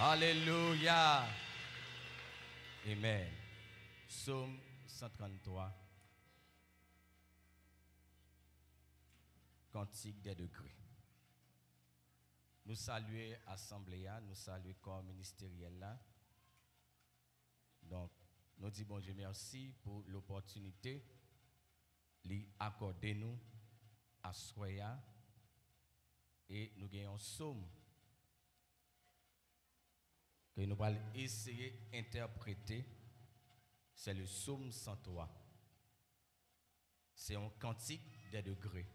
Alléluia. Amen. Psaume 133. Cantique des degrés. Nous saluons l'Assemblée, nous saluons le corps ministériel là. Donc, nous disons bon Dieu merci pour l'opportunité d'accorder nous à Soya et nous gagnons un psaume que nous allons essayer d'interpréter. C'est le psaume 103. C'est un cantique des degrés.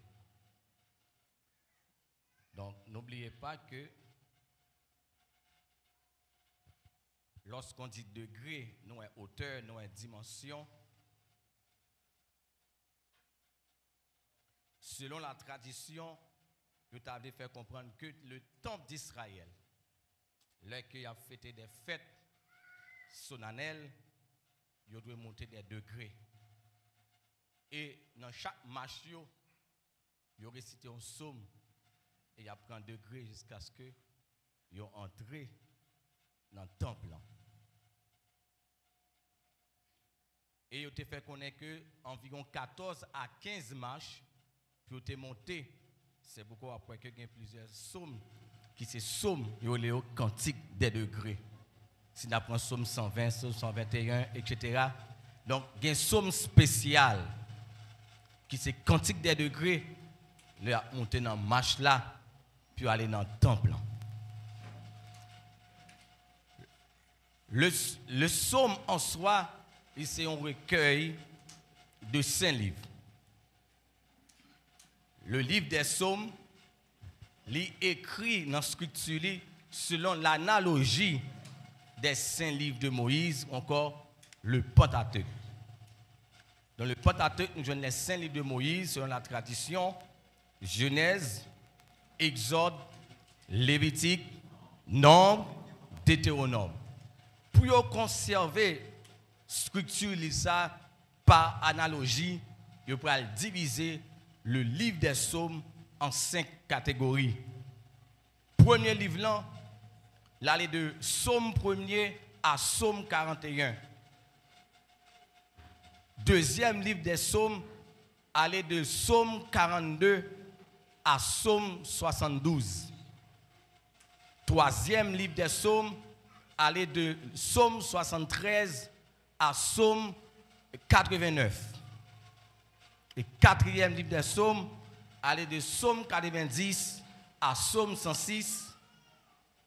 Donc, n'oubliez pas que lorsqu'on dit degré, nous est hauteur, nous est dimension. Selon la tradition, vous avez fait comprendre que le temple d'Israël, lorsqu'il a fêté des fêtes solennelles, il doit monter des degrés. Et dans chaque marche, il a récité un psaume et il a pris un degré jusqu'à ce que il entré dans le temple. Et il a fait connaître que environ 14 à 15 marches pour te monter. C'est pourquoi après que il y a plusieurs psaumes qui c'est psaume, il y a le cantique des degrés. Si on apprend psaume 120, psaume 121, etc. Donc, il y a un psaume spécial qui c'est cantique des degrés. Il a monté dans la marche là, puis aller dans le temple. Le psaume en soi, c'est un recueil de 5 livres. Le livre des psaumes, il écrit dans la scripture selon l'analogie des 5 livres de Moïse, ou encore le Pentateuque. Dans le Pentateuque, nous avons les 5 livres de Moïse selon la tradition: Genèse, Exode, Lévitique, Nombre, Deutéronome. Pour conserver la structure ça par analogie, il faut diviser le livre des psaumes en 5 catégories. Premier livre là, l'aller de psaume 1er à psaume 41. Deuxième livre des psaumes, aller de psaume 42 à psaume 72. Troisième livre des psaumes, aller de psaume 73 à psaume 89. Et quatrième livre des psaumes, aller de psaume 90 à psaume 106.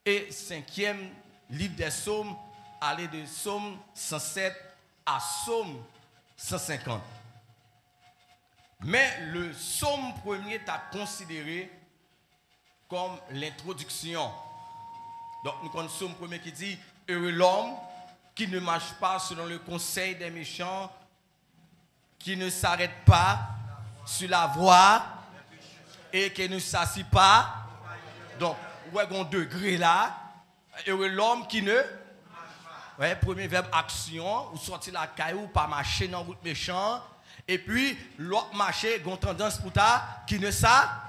Et cinquième livre des psaumes, aller de psaume 107 à psaume 150. Mais le psaume premier est considéré comme l'introduction. Donc nous avons le psaume premier qui dit: heureux l'homme qui ne marche pas selon le conseil des méchants, qui ne s'arrête pas sur la voie et qui ne s'assit pas. Donc, vous avez un degré là. Heureux l'homme qui ne... Ouais, premier verbe action, ou sortir la caillou, pas marcher dans la route méchant. Et puis, l'autre marcher, il y a une tendance pour ta qui ne ça,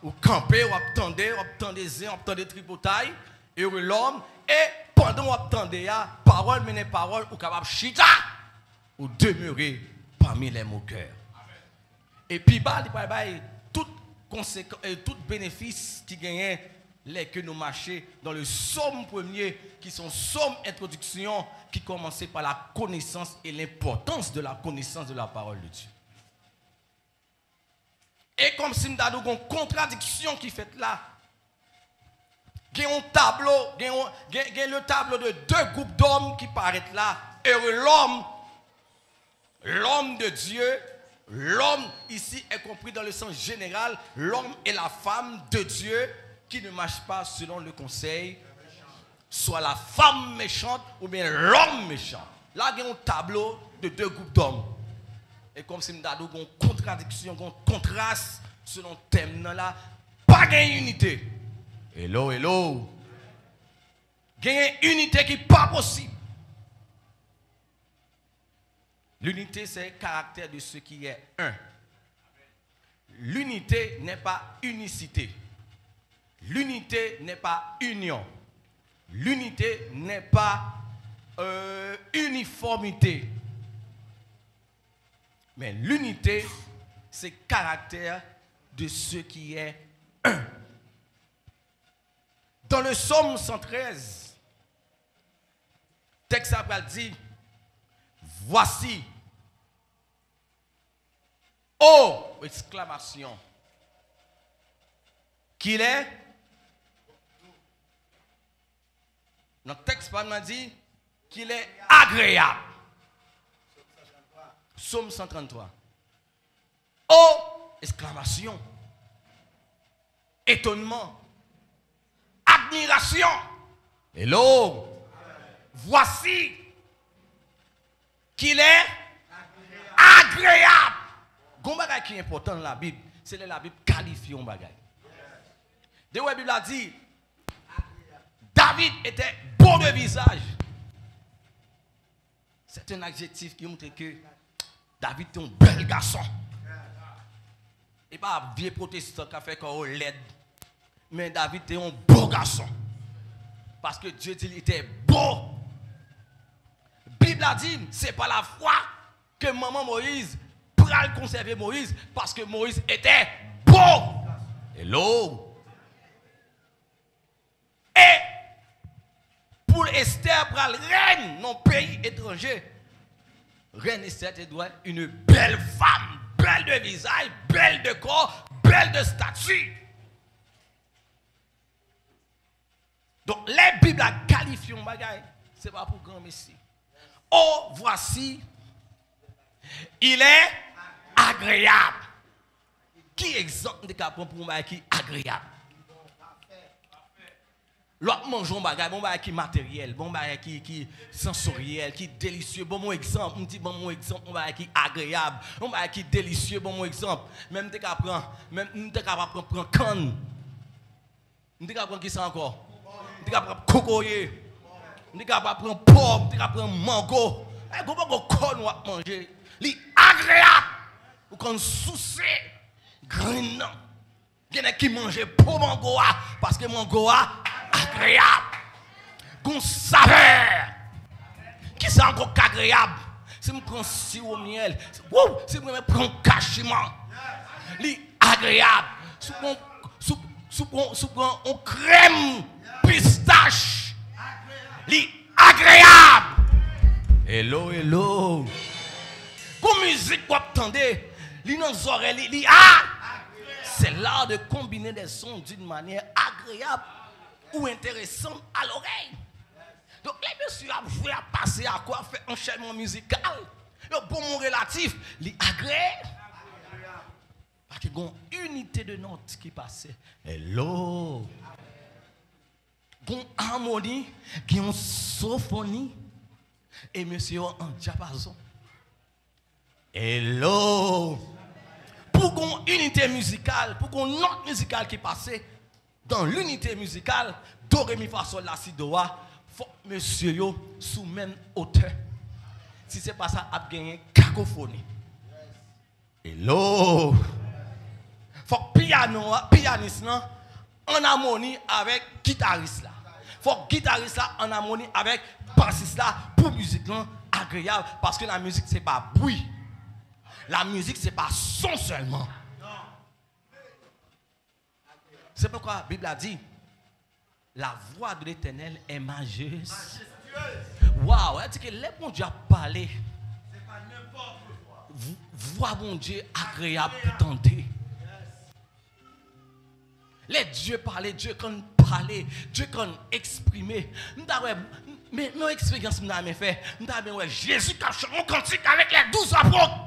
ou camper, ou attendre zin, ou attendre tripotaille. Heureux l'homme, et pendant que vous attendez, parole mène parole, ou capable chita, ou demeurer parmi les moqueurs. Et puis, tout bénéfice qui gagne les que nous marchons dans le psaume premier, qui sont psaume introduction, qui commençait par la connaissance et l'importance de la connaissance de la parole de Dieu. Et comme si nous avons une contradiction qui fait là, il y a un tableau, il y a le tableau de 2 groupes d'hommes qui paraissent là. Heureux l'homme de Dieu, l'homme ici est compris dans le sens général, l'homme et la femme de Dieu qui ne marchent pas selon le conseil, soit la femme méchante ou bien l'homme méchant. Là, il y a un tableau de 2 groupes d'hommes. Et comme si nous avons une contradiction, un contraste selon le thème là, pas de unité. Hello. Il y a une unité qui n'est pas possible. L'unité, c'est le caractère de ce qui est un. L'unité n'est pas unicité. L'unité n'est pas union. l'unité n'est pas uniformité. Mais l'unité, c'est le caractère de ce qui est un. Dans le psaume 113, texte après dit, voici, oh, exclamation, qu'il est, notre texte m'a dit qu'il est agréable. Psaume 133. Oh, exclamation, étonnement, admiration. Hello. Voici qu'il est agréable. Un bagage qui est important dans la Bible, c'est la Bible qualifie un bagage. De la Bible a dit, David était beau de visage. C'est un adjectif qui montre que David est un bel garçon. Et pas un vieux protestant qui a fait qu'on l'aide. Mais David était un beau garçon. Parce que Dieu dit qu'il était beau. La Bible a dit, c'est pas la foi que maman Moïse pral conserver Moïse. Parce que Moïse était beau. Hello. Et pour Esther pral reine dans le pays étranger. Reine Esther doit être une belle femme, belle de visage, belle de corps, belle de statut. Donc, les Bibles a qualifié un bagage, ce n'est pas pour grand messie. Oh, voici, il est agréable. Qui exemple de cas pour un bagage qui est agréable? L'autre mange un bagage qui est matériel, bon bagage qui est sensoriel, qui est délicieux. Bon mon exemple, on dit bon mon exemple, un bagage qui est agréable, un bagage qui est délicieux, bon mon exemple. Même t'es capable prendre, même t'es capable prendre canne. T'es capable prendre qui ça encore? T'es capable prendre cocoyer. T'es capable prendre pomme, t'es capable prendre mango. Et comment on conne ou manger? Li agréable. Ou qu'on soucie grain. Il y en a qui mangent pour mango parce que mango agréable. Qu'on saveur. Qui c'est encore agréable? Si je prends sirop au miel, si je prends cachement, li agréable. Si je prends une crème pistache, li agréable. Hello, hello. Comme musique vous attendez, li dans les oreilles, li c'est l'art de combiner des sons d'une manière agréable ou intéressante à l'oreille. Donc les messieurs ont joué à passer à quoi faire un enchaînement musical. Le bon mot relatif, li agréable. Parce qu'il y a une unité de notes qui passe. Hello. Il y a une harmonie, il y a une sophonie. Et monsieur en diapason. Hello. Pour qu'on unité musicale, pour qu'on note musicale qui passe dans l'unité musicale, do ré mi fa sol la si do a, faut monsieur yo sous même hauteur. Si c'est pas ça, a gagné cacophonie. Hello. Faut pianiste là en harmonie avec guitariste là. Faut guitariste là en harmonie avec bassiste là pour musique là agréable parce que la musique c'est pas bruit. La musique, ce n'est pas son seulement. C'est pourquoi la Bible a dit, la voix de l'Éternel est majestueuse. Waouh, elle dit que les bon Dieu a parlé. C'est pas n'importe quoi. Voix mon Dieu agréable pour tenter. Les dieux parlaient, Dieu quand parlait, Dieu quand exprimait. Mais mon expérience m'a fait. Jésus qui a chanté un cantique avec les 12 apôtres.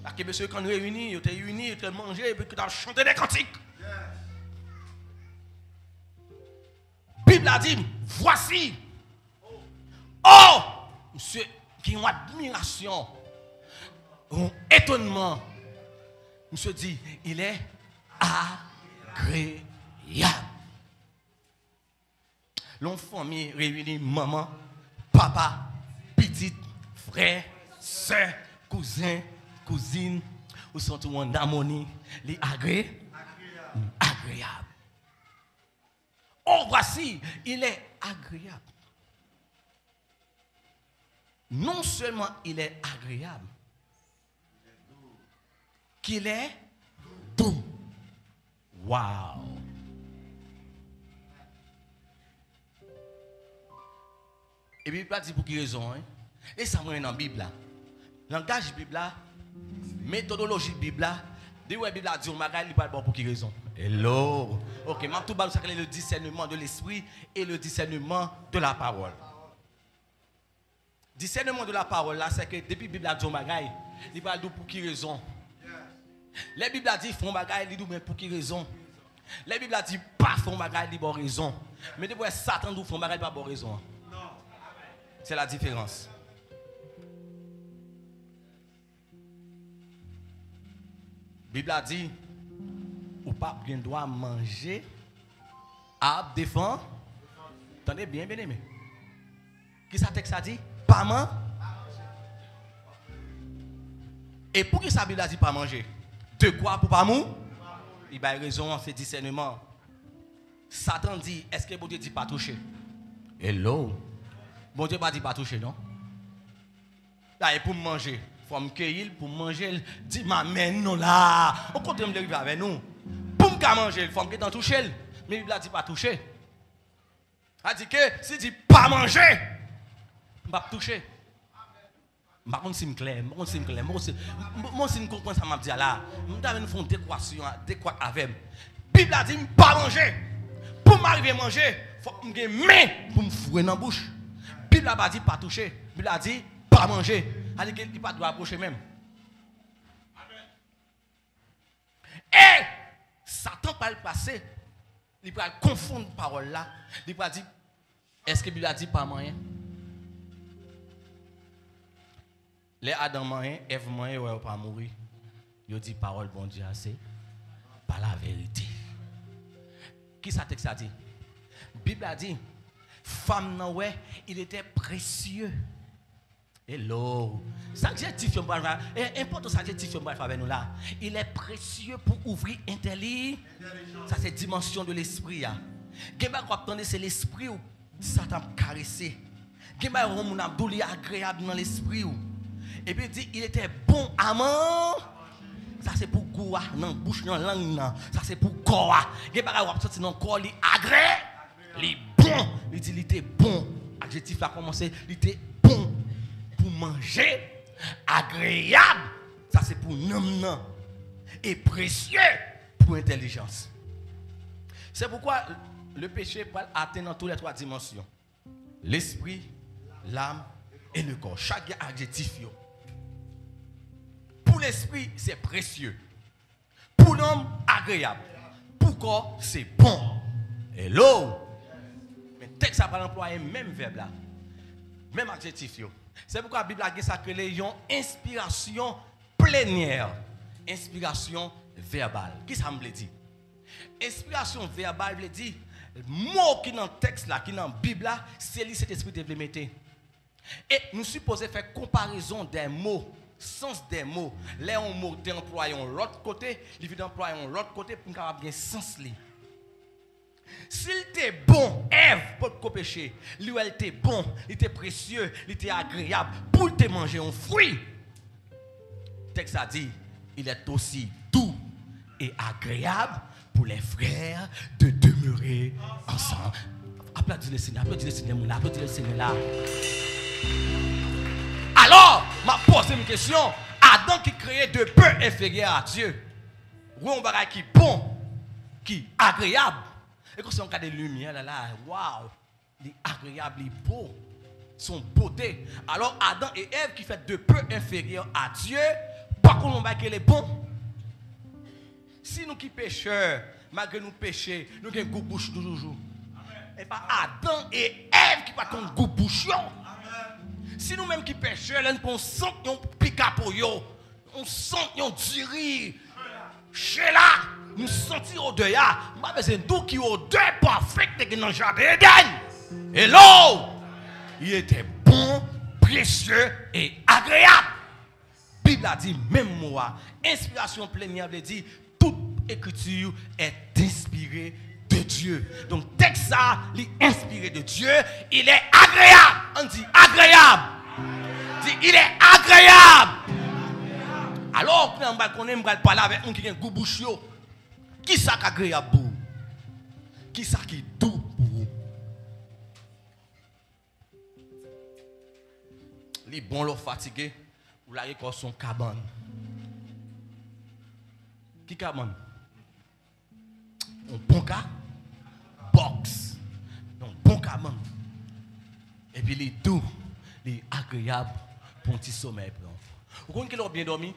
Parce que monsieur, quand nous réunis, ils étaient unis, ils étaient mangés, et puis ils ont chanté des cantiques. La Bible a dit, voici. Oh, monsieur, qui ont admiration, un étonnement. Monsieur dit, il est agréable. L'enfant famille réunie, maman, papa, petite, frère, soeur, cousin, cousine, ou sont tout en harmonie, les agréable. Oh, voici, il est agréable. Non seulement il est agréable, qu'il est doux. Wow. Et puis, il dit pour quelle raison? Hein? Et ça, moi, dans la Bible. Langage Bible, là, méthodologie Bible, là, dès que la Bible a dit, on m'a dit, il parle pour quelle raison? Hello. Ok, je tout ça le discernement de l'esprit et le discernement de la parole. Discernement de la parole, là, c'est que depuis la Bible a dit, on m'a dit, il parle pour quelle raison? La Bible a dit, font bagaille, il dit, mais pour quelle raison? La Bible a dit, pas font bagaille, il dit, bonne raison. Mais depuis Satan dit, font bagaille, pas bonne raison. C'est la différence. La Bible a dit, ou pas bien doit manger à défendre. Attendez bien, bien aimé. Qui ça texte a dit? Pas manger. Et pour qui ça Bible a dit pas manger? De quoi pour pas mourir? Il a raison, c'est discernement. Satan dit, est-ce que bon Dieu dit pas toucher? Hello. Bon Dieu pas dit pas toucher, non? Là, et pour manger, il faut me cueillir, pour manger, dit, ma main non là. On continue de arriver avec nous. Pour me manger, il faut me t'en toucher. Mais il a dit pas toucher. Il a dit que s'il dit pas manger, je ne vais pas toucher. Je ne sais pas si je clair. Moi, si je comprends ça, je vais là. Je vais faire une décoration avec. La Bible a dit pas manger. Pour m'arriver à manger, il faut que je me mette pour me fouer dans la bouche. La Bible a dit pas toucher. La Bible a dit pas manger. Elle dit qu'il ne doit pas approcher même. Et Satan va le passer. Il va confondre la parole là. Il va dire, est-ce que la Bible a dit pas manger? Les Adam manger, Ève manger, ou pas mourir. Il dit parole bon Dieu c'est pas la vérité. Qui ça texte a dit? La Bible a dit, femme non ouais, il était précieux. Hello. Ça adjectif on va important ça adjectif on va faire avec nous là. Il est précieux pour ouvrir intelligence. Ça c'est dimension de l'esprit là. Geba quoi attendre c'est l'esprit ou Satan caresser. Geba on a douli agréable dans l'esprit ou. Et puis il dit il était bon amant. Ça c'est pour goût dans bouche dans langue là. Ça c'est pour corps. Geba on sorti dans corps li agré. Li bon. Il dit il était bon. Adjectif a commencé, il était bon. Pour manger, agréable, ça c'est pour nom, et précieux pour intelligence. C'est pourquoi le péché peut atteindre dans toutes les trois dimensions. L'esprit, l'âme et le corps. Chaque adjectif. Pour l'esprit, c'est précieux. Pour l'homme, agréable. Pour le corps, c'est bon. Hello. Mais texte ça va employer même verbe là. Même adjectif. C'est pourquoi la Bible a dit ça que les gens inspiration plénière, inspiration verbale. Qui ça me dit? Inspiration verbale veut dire mot qui dans le texte là, qui dans la Bible là, c'est lui cet esprit de mettre. Et nous supposons faire comparaison des mots, sens des mots. Là on mot d'employer l'autre côté, il veut employer l'autre côté pour qu'on ait bien sens li. S'il était bon, Ève, pour te péché, lui elle était bon, il était précieux, il était agréable pour te manger un fruit. Le texte a dit, il est aussi doux et agréable pour les frères de demeurer ensemble. Applaudis le Seigneur, applaudis le Seigneur, applaudis le Seigneur là. Alors, m'a posé une question. Adam qui créait deux peu inférieurs à Dieu, ou un bagage qui est bon, qui est agréable. Et quand on regarde les lumières là, waouh, il est agréable, il est beau, son beauté. Alors Adam et Ève qui fait de peu inférieurs à Dieu, par contre on va qu'il est bon. Si nous qui pécheurs, malgré nous pécher, nous avons un goût bouche toujours. Et pas Adam et Ève qui pas un goût bouche. Si nous même qui pécheurs, on sent un pica pour yo, on sent un diri, chez là. Nous sentir odeur, mais c'est nous qui odeur parfaite dans le jardin d'Éden. Hello! Il était bon, précieux et agréable. La Bible a dit même moi, inspiration plénière veut dire toute écriture est inspirée de Dieu. Donc, texte ça, il est inspiré de Dieu, il est agréable. On dit agréable. Il est agréable. Alors, on va parler avec un qui a un goût bouche. Qui ça qui est agréable pour vous? Qui ça qui est doux pour vous? Les bons l'ont fatigué, ou la récolte son cabane. Qui cabane? Un bon cas, box. Un bon cabane. Et puis les doux, les agréables pour un petit sommeil. Vous comprenez qu'il a bien dormi?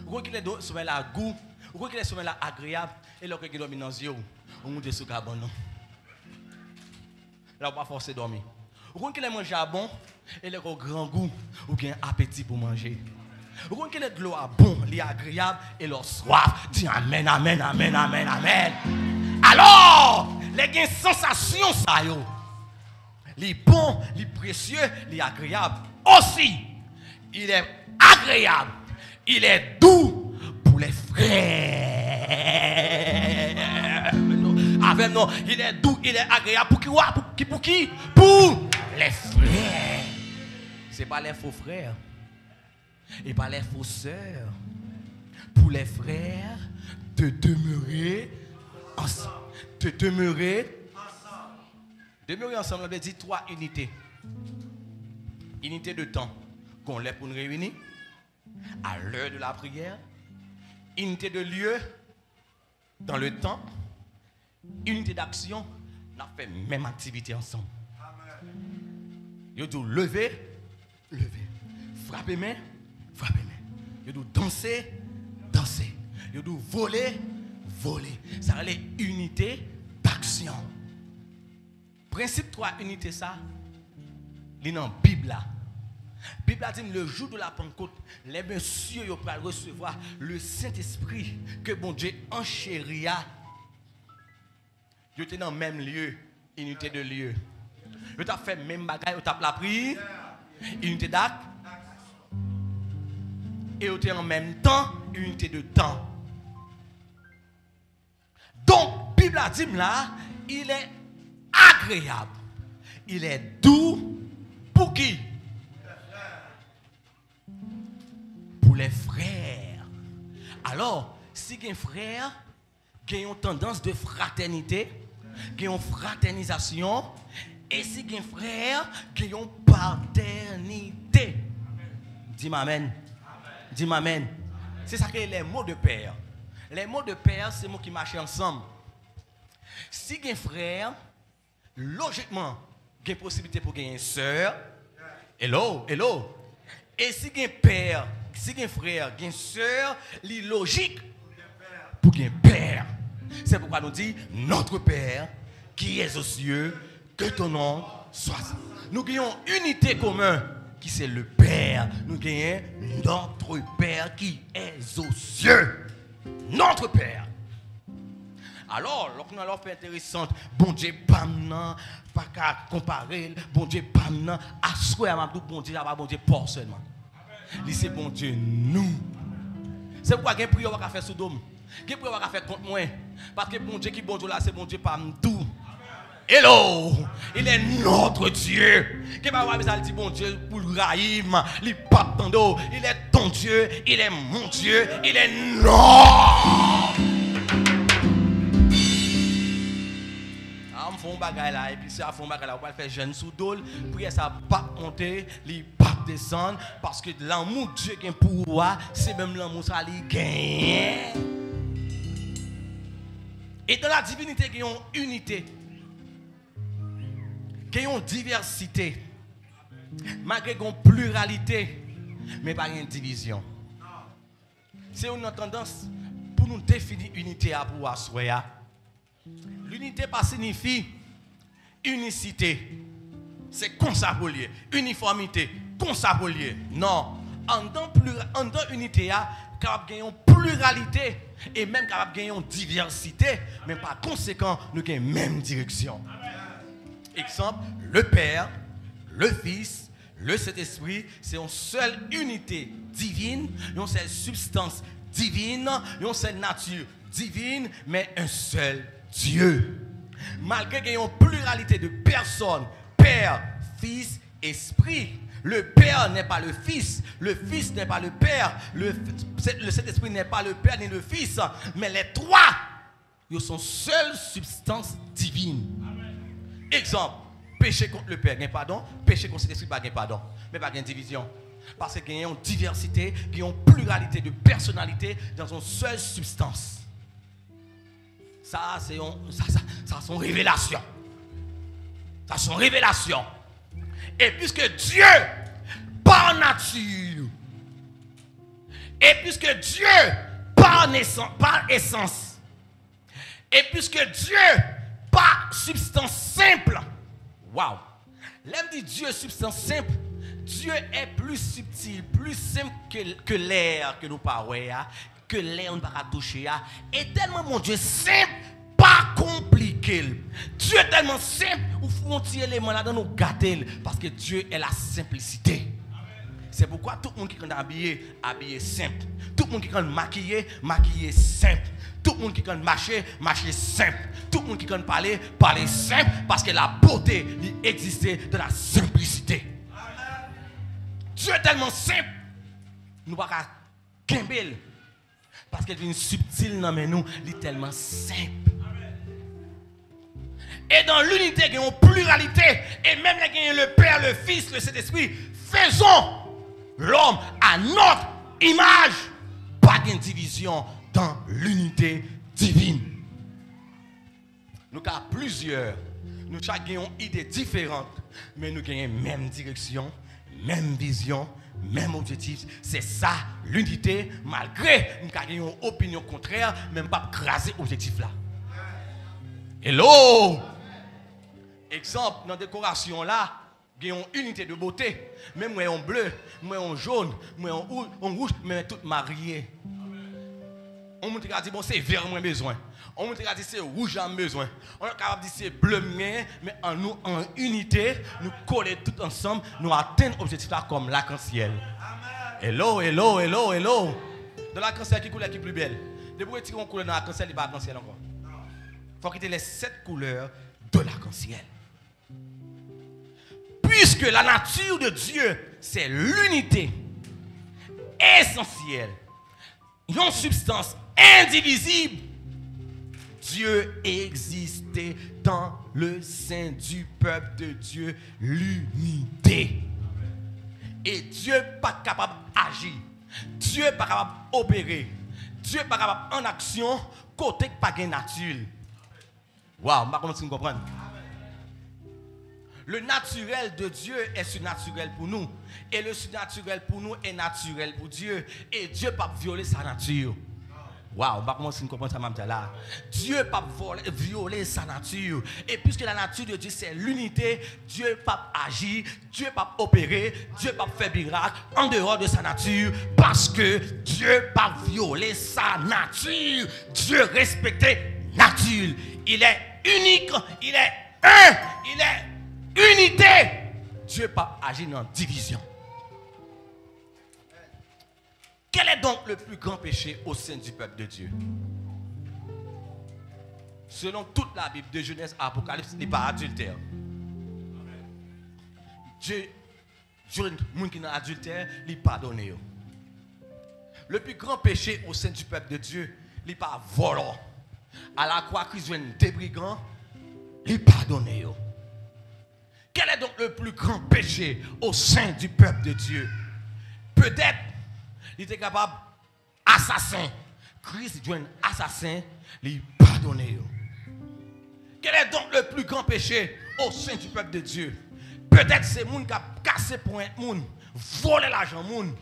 Vous comprenez qu'il a sommeil là goût? Vous comprenez qu'il a sommeil là agréable? Et là, qu'il a dormi dans les yeux, on monte sur le cabane. Là, on va pas forcer dormir. Vous comprenez qu'il a mangé à bon? Et là, il a grand goût, ou bien appétit pour manger. Vous comprenez qu'il a de l'eau à bon, il est agréable, et leur soif. Dis amen, amen, amen, amen, amen. Alors, les sensations, ça yo. Les bons, les précieux, les agréables. Aussi, il est agréable, il est doux pour les frères. Avec nous, il est doux, il est agréable pour qui? Pour qui? Pour les frères. Ce n'est pas les faux frères. Et pas les faux sœurs. Pour les frères, de demeurer ensemble. De demeurer ensemble. Demeurer ensemble, on veut dire 3 unités. Unité de temps qu'on lève pour nous réunir à l'heure de la prière. Unité de lieu dans le temps. Unité d'action, on a fait même activité ensemble. Yo doit lever, lever. Frapper main, frapper main. Yo doit danser, danser. Yo doit voler, voler. Ça a les unités d'action. Principe 3 unités ça, il dans la Bible là. La Bible a dit le jour de la Pentecôte, les messieurs vont recevoir le Saint-Esprit que bon Dieu enchéria. Ils étaient dans le même lieu, unité de lieu. Ils ont fait le même bagage, ils ont la prière, unité d'acte. Et ils étaient en même temps, unité de temps. Donc, la Bible a dit là, il est agréable. Il est doux pour qui? Pour les frères. Alors, si un frère a une tendance de fraternité, qui ont fraternisation, et si un frère qui ont paternité. Dis-moi amen. Dis-moi amen. C'est ça que les mots de père. Les mots de père, c'est mots qui marchent ensemble. Si un frère, logiquement, il y a une possibilité pour gagner une soeur. Hello, hello. Et si un père, si un frère, une soeur, il est logique pour gagner un père. C'est pourquoi nous dit notre Père qui est aux cieux, que ton nom soit. Nous gagnons unité commune qui c'est le Père. Nous gagnons notre Père qui est aux cieux. Notre Père. Alors, lorsque nous allons faire intéressante, bon Dieu, pas qu'à comparer, bon Dieu, pas assurer à bon Dieu, bon Dieu, pas seulement. C'est bon Dieu, nous. C'est pourquoi il y a une prière qu'on faire sous dôme. Qui peut avoir fait contre moi? Parce que bon Dieu qui bon Dieu là, c'est bon Dieu pas tout. Hello! Il est notre Dieu. Qui va avoir besoin de dire bon Dieu pour le raïm, il pas tando. Il est ton Dieu, il est mon Dieu, il est non. On fait un bagage là, et puis si on fait un bagage là, on va faire jeune sous dol, prier ça pas monter, il pas descendre, parce que l'amour de Dieu qui est pour moi, c'est même l'amour ça lui gagne. Et dans la divinité, il y a une unité, il y a une diversité, malgré une pluralité, mais pas une division. C'est une tendance pour nous définir unité à pour assoyer. L'unité pas signifie unicité. C'est comme ça pour lier. Uniformité, comme ça pour lier. Non. En dans unité, il y a une pluralité et même capable de gagner une diversité, mais par conséquent, nous avons une même direction. Exemple, le Père, le Fils, le Saint-Esprit, c'est une seule unité divine, une seule substance divine, une seule nature divine, mais un seul Dieu. Malgré qu'il y ait une pluralité de personnes, Père, Fils, Esprit, le Père n'est pas le Fils n'est pas le Père, le Saint-Esprit n'est pas le Père ni le Fils, mais les trois, ils sont seule substance divine. Amen. Exemple, péché contre le Père, gain pardon, péché contre l'Esprit, pas gain pardon, mais pas gain division. Parce qu'il y a une diversité, il y a une pluralité de personnalités dans une seule substance. Ça, c'est son révélation. Ça, c'est son révélation. Et puisque Dieu, par nature, et puisque Dieu, par essence, et puisque Dieu, par substance simple, waouh, l'aime dit Dieu, substance simple, Dieu est plus subtil, plus simple que l'air que nous parlons, que l'air on ne va pas toucher. Et tellement mon Dieu simple, pas compliqué. Dieu est tellement simple, où faut un petit élément là dans nous gâter parce que Dieu est la simplicité. C'est pourquoi tout le monde qui est habillé, habillé simple. Tout le monde qui est maquillé, maquillé simple. Tout le monde qui est marché, marché simple. Tout le monde qui est parler, parler simple parce que la beauté existe dans la simplicité. Dieu est tellement simple, nous ne pouvons pas kembel parce qu'il est subtil dans nous, il est tellement simple. Et dans l'unité, il y a une pluralité. Et même là, il y a le Père, le Fils, le Saint-Esprit. Faisons l'homme à notre image. Pas de division dans l'unité divine. Nous avons plusieurs. Nous avons une idée différente. Mais nous avons la même direction, même vision, même objectif. C'est ça l'unité. Malgré nous avons une opinion contraire, même pas craser l'objectif là. Hello! Exemple, dans la décoration là, il y a une unité de beauté. Même moi en bleu, moi en jaune, moi en rouge, mais tout marié. On m'a dit bon c'est vert moins besoin. On m'a dit c'est rouge j'ai besoin. On est capable de dire c'est bleu mais en nous en unité, nous coller tout ensemble, nous atteindre l'objectif là comme l'arc-en-ciel. Hello, hello, hello, hello. Dans l'arc-en-ciel qui couleur qui plus belle. Depuis que tu couleur dans l'arc-en-ciel, il n'y a pas l'arc-en-ciel encore. Il faut quitter les 7 couleurs de l'arc-en-ciel. Puisque la nature de Dieu, c'est l'unité essentielle, une substance indivisible, Dieu existait dans le sein du peuple de Dieu, l'unité. Et Dieu n'est pas capable d'agir, Dieu n'est pas capable d'opérer, Dieu n'est pas capable en action, côté pas de nature. Waouh, je ne sais pas si vous comprenez. Le naturel de Dieu est surnaturel pour nous. Et le surnaturel pour nous est naturel pour Dieu. Et Dieu ne peut pas violer sa nature. Waouh, je ne sais pas si vous là. Dieu ne peut pas violer sa nature. Et puisque la nature de Dieu c'est l'unité, Dieu ne peut pas agir, Dieu ne peut pas opérer, Dieu ne peut pas faire miracle en dehors de sa nature. Parce que Dieu ne peut pas violer sa nature. Dieu respectait nature. Il est unique, il est un, il est unité. Dieu ne peut pas agir dans division. Quel est donc le plus grand péché au sein du peuple de Dieu? Selon toute la Bible de Genèse à Apocalypse, il n'est pas adultère. Dieu, les gens qui sont adultère, il pardonne. Le plus grand péché au sein du peuple de Dieu, il n'est pas volant. À la croix, Christ vient des brigands, il pardonne. Quel est donc le plus grand péché au sein du peuple de Dieu? Peut-être il était capable assassin. Christ est un assassin, il pardonne. Quel est donc le plus grand péché au sein du peuple de Dieu? Peut-être c'est moun qui a cassé pour un moun, volé l'argent moun,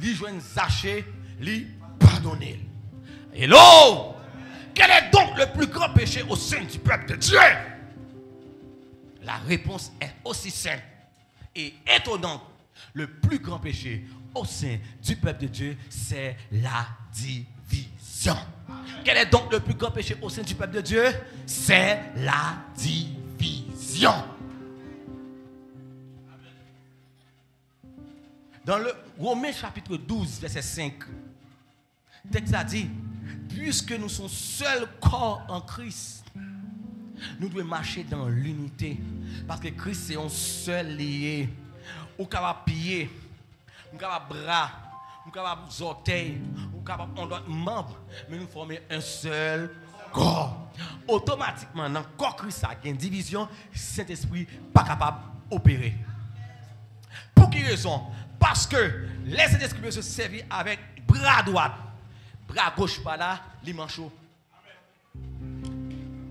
il joint Zaché, il pardonne. Hello! Quel est donc le plus grand péché au sein du peuple de Dieu? La réponse est aussi simple et étonnante. Le plus grand péché au sein du peuple de Dieu, c'est la division. Quel est donc le plus grand péché au sein du peuple de Dieu? C'est la division. Dans le Romains chapitre 12, verset 5, le texte a dit, puisque nous sommes seul corps en Christ, Nous devons marcher dans l'unité. Parce que Christ, c'est un seul lié. Ou capable pied, ou capable bras, ou capable orteil, ou capable membre, mais nous formons un seul corps. Automatiquement, dans le corps Christ, il y a une division, Saint-Esprit pas capable d'opérer. Pour quelle raison? Parce que les Saint-Esprit se servent avec bras droit, bras gauche par là, les manchots.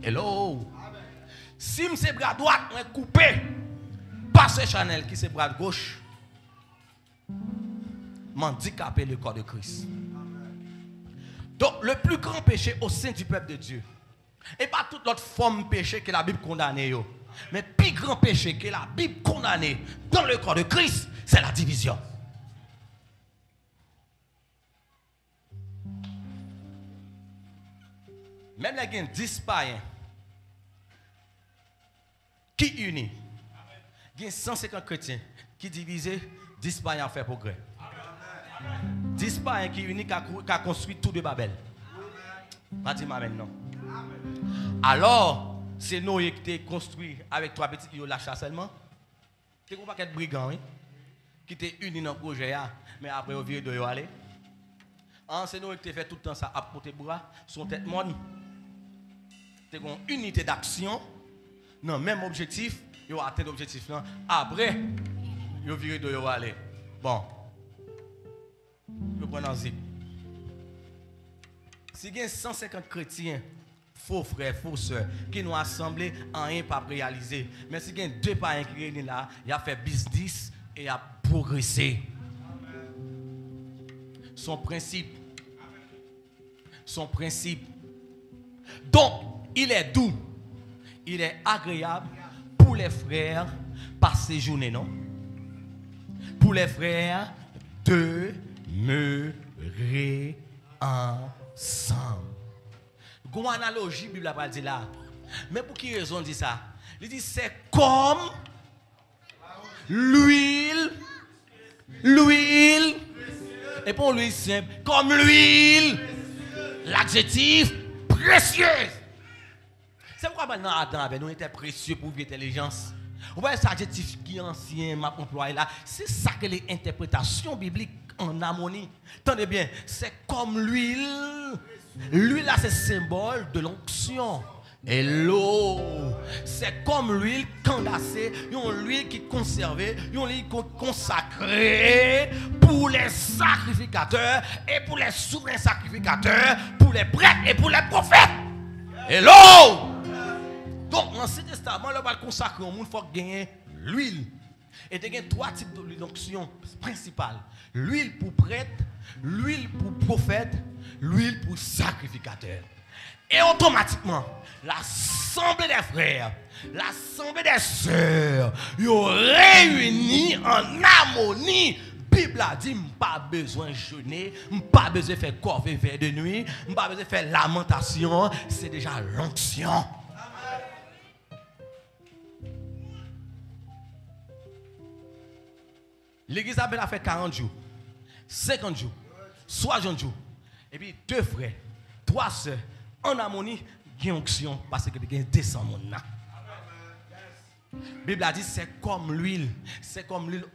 Hello? Si c'est bras droit, on est coupé. Pasteur Chanel qui c'est bras gauche, m'handicapé le corps de Christ. Donc le plus grand péché au sein du peuple de Dieu, et pas toute autre forme de péché que la Bible condamne, mais le plus grand péché que la Bible condamne dans le corps de Christ, c'est la division. Même les 10 païens qui unissent, il y a 150 chrétiens qui divisent, 10 païens à faire progrès. 10 païens qui unissent, qui a construit tout de Babel. Pratiquement maintenant. Alors, c'est nous qui avons construit avec 3 petits qui ont la chasse seulement. C'est un paquet de brigands qui étaient unis dans le projet, mais après, au vieux de aller. C'est nous qui avons fait tout le temps ça à porter bras, son tête monde. C'est une unité d'action, non, même objectif. Ils ont atteint l'objectif là. Après, ils ont viré de yo aller. Bon. Ils prennent un zip. Si il y a 150 chrétiens, faux frères, faux sœurs, qui nous assemblés, rien pas réalisé. Mais si il y a 2 païens qui réunissent là, il a fait business et a progressé. Son principe. Son principe. Donc, il est doux. Il est agréable. Pour les frères, par séjourner, non? Pour les frères, demeurer ensemble. Une analogie, la Bible a dit là. Mais pour qui raison dit ça? Il dit c'est comme l'huile. Et pour l'huile simple, comme l'huile. L'adjectif précieuse. C'est pourquoi maintenant Adam avait nous était précieux pour l'intelligence. Vous voyez cet adjectif qui est ancien, m'a employé là, c'est ça que les interprétations bibliques en harmonie. Tenez bien, c'est comme l'huile. L'huile là c'est symbole de l'onction. Et l'eau, c'est comme l'huile condensée, une huile qui est conservée, une huile consacrée pour les sacrificateurs et pour les souverains sacrificateurs, pour les prêtres et pour les prophètes. Et l'eau. Donc, dans l'Ancien Testament, le bal consacré au monde, il faut gagner l'huile. Et il y a 3 types d'onction principales. L'huile pour prêtre, l'huile pour prophète, l'huile pour sacrificateur. Et automatiquement, l'assemblée des frères, l'assemblée des sœurs, ils ont réuni en harmonie. La Bible a dit, pas besoin de jeûner, pas besoin de faire corvée vers de nuit, pas besoin de faire lamentation, c'est déjà l'onction. L'église a fait 40 jours, 50 jours, 60 jours. Et puis 2 frères, 3 sœurs, en harmonie, il y a une onction parce que il y a 200 personnes. La Bible a dit c'est comme l'huile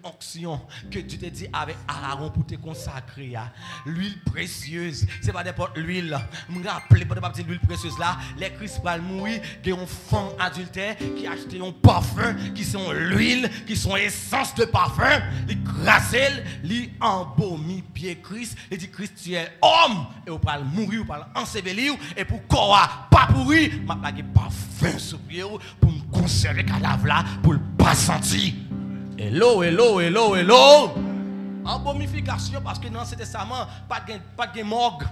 onction que tu te dis avec Aaron pour te consacrer. L'huile précieuse, c'est pas n'importe l'huile. Je me rappelle pas de l'huile précieuse là, les Christ va mourir, qui ont femme adultère qui a acheté un parfum qui sont l'huile, qui sont essence de parfum, les grasel, les embaumer pied Christ, et dit Christ tu es homme et on parle mourir, on parle ensevelir et pour corps pas pourri, m'a plagué parfum sur pied pour me conserver cadavre là pour le pas sentir. Hello. Embomification parce que dans l'Ancien Testament pas de morgue.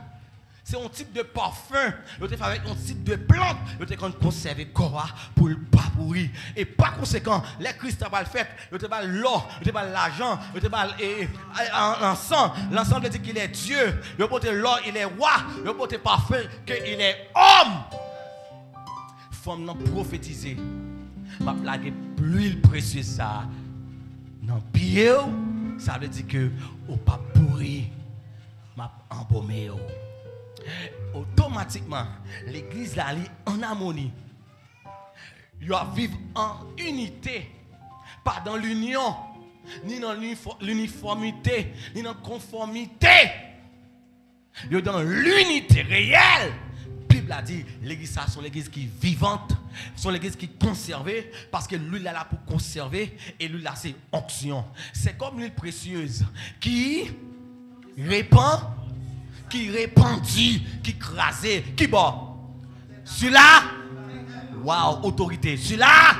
C'est un type de parfum, il fait avec un type de plante, il te conserver corps pour le pas pourri. Et par conséquent, les Christ va le faire, il te va l'or, il te va l'argent, il te va l'encens. L'ensemble dit qu'il est Dieu, il porte l'or, il est roi, il porte parfum qu'il est homme. Femme non prophétisée. Ma plague l'huile précieuse ça dans pied, ça veut dire que au pas pourri, m'a embaumé. Automatiquement, l'église là en harmonie. Ils doivent vivre en unité. Pas dans l'union, ni dans l'uniformité, ni dans la conformité. Ils sont dans l'unité réelle. La Bible a dit, l'église, ça, sont l'église qui est vivante, sont l'église qui est conservée, parce que l'huile est là pour conserver, et l'huile là, c'est onction. C'est comme l'huile précieuse qui répand, qui répandit, qui crasait, qui bat. Celui-là, waouh, autorité. Celui-là,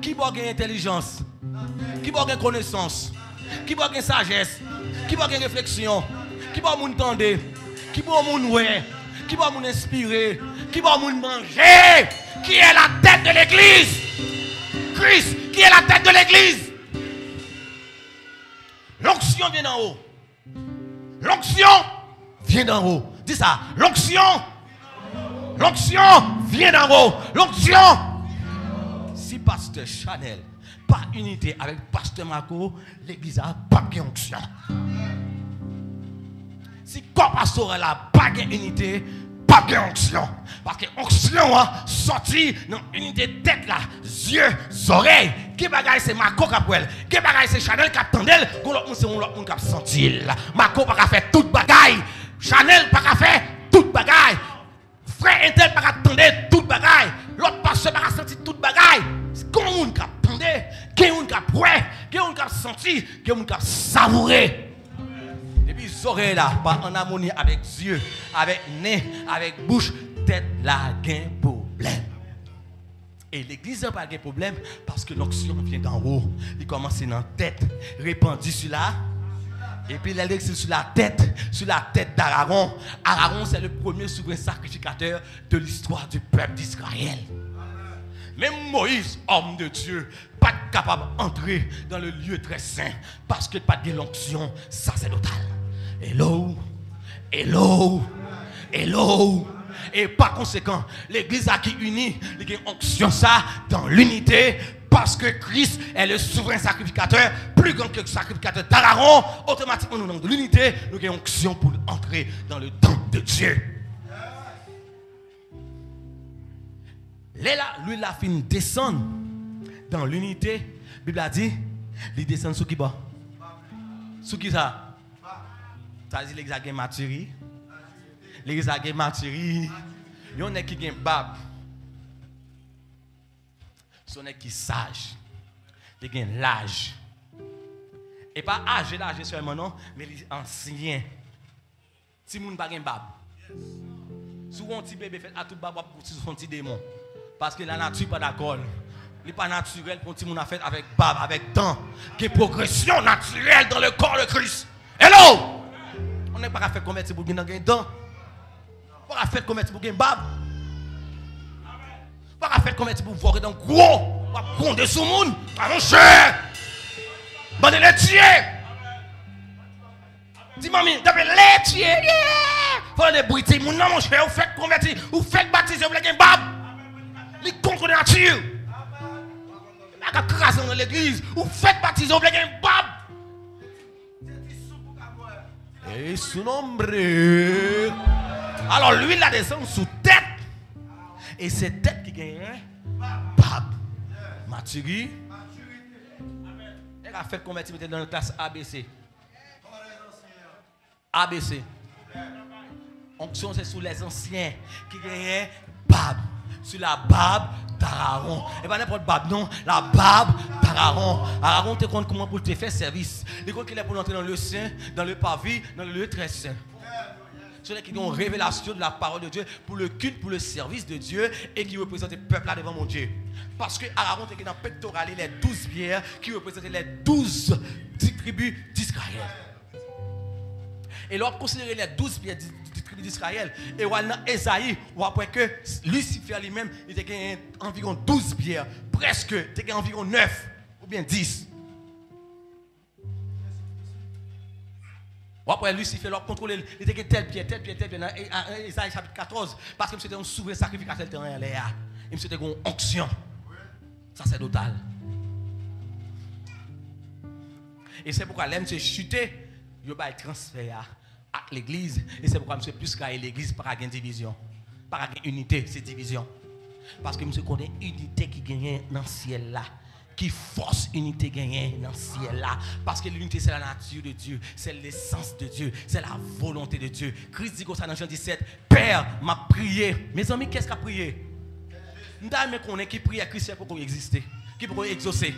qui va gagner intelligence, qui va gagner connaissance, qui va gagner sagesse, qui va gagner réflexion, qui va m'entendre, qui va m'ouer, qui va m'inspirer, qui va manger, qui est la tête de l'église. Christ, qui est la tête de l'église. L'onction vient d'en haut. L'onction vient d'en haut. Dis ça, l'onction vient d'en haut. L'onction. Si pasteur Chanel pas unité avec pasteur Marco, l'église a pas d'onction. Si corps pastoral a pas d'unité, pas d'onction. Parce que l'onction a sorti dans l'unité tête là, yeux, oreilles. Qui bagaille c'est Marco Capwell, qui bagaille c'est Chanel qui attendait, l'autre c'est l'autre monde qui a senti. Marco pas faire toute bagaille, Chanel pas faire toute bagaille. Frère Intel pas attendre toute bagaille, l'autre pasteur pas senti toute bagaille. Comment on qui attendait, qui on qui a proué, qui on qui a senti, qui on qui a savouré. Et puis les oreilles là, pas en harmonie avec yeux, avec nez, avec bouche, tête là, gain problème. Et l'église n'a pas de problème parce que l'onction vient d'en haut. Il commence dans la tête, répandue sur là. Et puis l'église sur la tête d'Aaron. Aaron, c'est le premier souverain sacrificateur de l'histoire du peuple d'Israël. Même Moïse, homme de Dieu, pas capable d'entrer dans le lieu très saint parce que pas de l'onction sacerdotale. Hello. Et par conséquent, l'église a qui unit, il y a une onction ça dans l'unité parce que Christ est le souverain sacrificateur, plus grand que le sacrificateur d'Aaron. Automatiquement, nous avons de l'unité, nous avons une onction pour entrer dans le temple de Dieu. Là, lui, la fin descend dans l'unité. La Bible a dit, il descend sous qui bas? Sous qui ça? Ça dit l'église a gagné maturité. L'église a gagné maturité. Il y en a qui gagne bab. Il y en a qui sage. Il gagne l'âge. Et pas âge seulement non, mais ancien. Si moun pas gagne bab. Souvent un petit bébé fait à tout bab pour son petit démon. Parce que la nature pas d'accord. Il n'est pas naturel pour tout le monde a fait avec bab, avec temps. Qui est progression naturelle dans le corps de Christ. Hello! On n'est pas fait commettre pour gagner temps. Pas fait commettre pour gagner bab. Pas fait commettre pour voir dans gros. Pas gronder sur le monde. Allongez! Bande laitier! Dis mamie, t'appelles laitier! Faut les bruiter. Mon nom, mon cher, vous faites convertir, vous faites baptiser, vous gagner bab. Les contre nature. La crasse dans l'église. Vous faites baptiser, vous gagner bab. Et sous nombre. Alors lui, il a descendu sous tête. Et c'est tête qui gagne. Bab. Maturité. Elle a fait convertir dans la classe ABC. ABC. Onction, c'est sous les anciens qui gagnent bab. Sur la bab d'Aaron. Et pas n'importe bab, non. La bab d'Aaron. Aaron te compte comment pour te faire service. Il compte qu'il est pour entrer dans le saint, dans le parvis, dans le lieu très saint. Ceux qui ont une révélation de la parole de Dieu pour le culte, pour le service de Dieu et qui représentent le peuple là devant mon Dieu. Parce que Aaron était dans le pectoral, les 12 pierres qui représentaient les 12 tribus d'Israël. Et l'on considérait les 12 pierres d'Israël. Et dans Esaïe, on voit que Lucifer lui-même, il était environ 12 pierres. Presque, il était environ 9 ou bien 10. Après Lucifer, il a contrôlé, il était telle pierre, dans Esaïe chapitre 14. Parce que c'était un souverain sacrificateur de terrain. Il c'était une onction. Ça c'est total. Et c'est pourquoi l'aime se chuter, il va transférer à l'église. Et c'est pourquoi je suis plus qu'à l'église par une division. Par une unité, c'est division. Parce que monsieur connaît unité qui gagne dans le ciel là. Qui force unité gagnée dans le ciel là. Parce que l'unité c'est la nature de Dieu, c'est l'essence de Dieu, c'est la volonté de Dieu. Christ dit comme ça dans Jean 17, Père m'a prié. Mes amis, qu'est-ce qu'a prié? Nous avons qu'on qui prie à Christ pour exister, qui pour exaucer.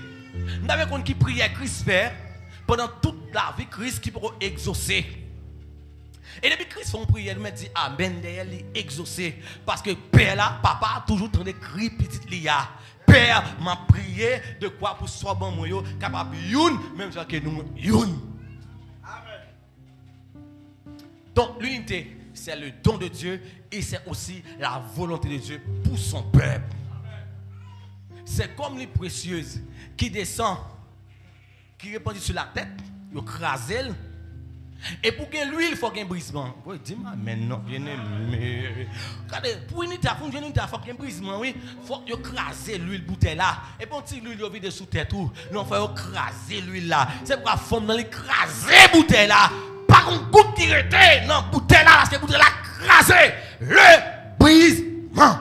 Nous avons qu'on qui prie à Christ Père pendant toute la vie, Christ qui pour exaucer. Et depuis Christ fait une prière, il me dit Amen, derrière lui exaucer. Parce que Père là, papa a toujours entendu des cris petite lia. Père m'a prié de quoi pour soit bon moi capable youn même ça que nous youn. Amen. Donc l'unité c'est le don de Dieu et c'est aussi la volonté de Dieu pour son peuple. C'est comme les précieuses qui descend qui répandent sur la tête, yo crase. Et pour que l'huile, il faut qu'il y ait un brisement. Oui, dis-moi, mais non, bien aimé. Regardez, pour une unité, il faut qu'il y ait un brisement, oui. Il faut écraser l'huile bouteille là. Et pour que l'huile vide sous tête, non, il faut écraser l'huile là. C'est pour la forme dans l'écraser bouteille là. Pas qu'on goutte qui rete, non, bouteille là, parce que bouteille là, écraser le brisement.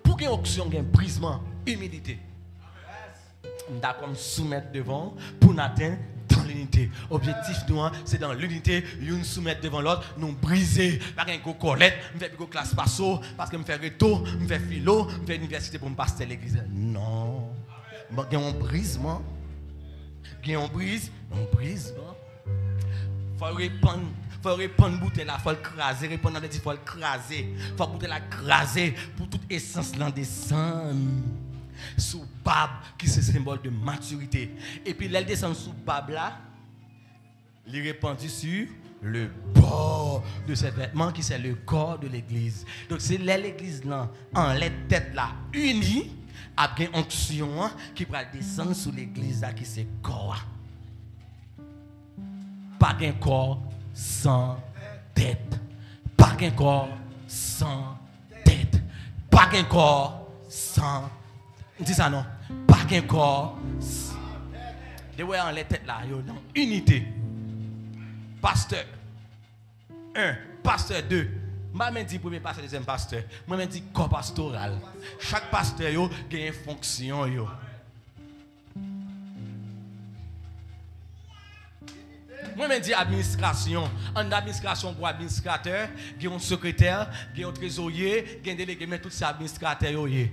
Pour qu'il y ait un brisement, humilité. D'accord, soumettre devant pour n'atteindre dans l'unité. Objectif nous, c'est dans l'unité, nous soumettre devant l'autre, nous briser. Pas qu'un go colette, nous faire une classe passo, parce que nous faire retour, nous faire philo, nous faire université pour me passer l'église. Non. Il y a un brisement. Il y a un brisement. Il faut répandre bouteille là, il faut le craser, répondre il faut le craser. Il faut bouteille la craser pour toute essence là descendre. Sous Bab qui c'est symbole de maturité. Et puis elle descend sous Bab là, il répandit sur le bord de ce vêtement qui c'est le corps de l'église. Donc c'est l'église là en les têtes là unie avec une onction qui va descendre sous l'église là qui c'est corps. Pas qu'un corps sans tête. Pas qu'un corps sans tête. Pas qu'un corps sans dis ça non, pas qu'un corps. De ouais en les têtes là, yo non, unité. Pasteur 1, pasteur 2. Moi même dit premier pasteur, deuxième pasteur. Moi même dit corps pastoral. Chaque pasteur yo a une fonction yo. Moi même dit administration. En administration pour administrateur, il y a un secrétaire, il y a un trésorier, il y a un délégué, mais tout ça administrateur yo yé.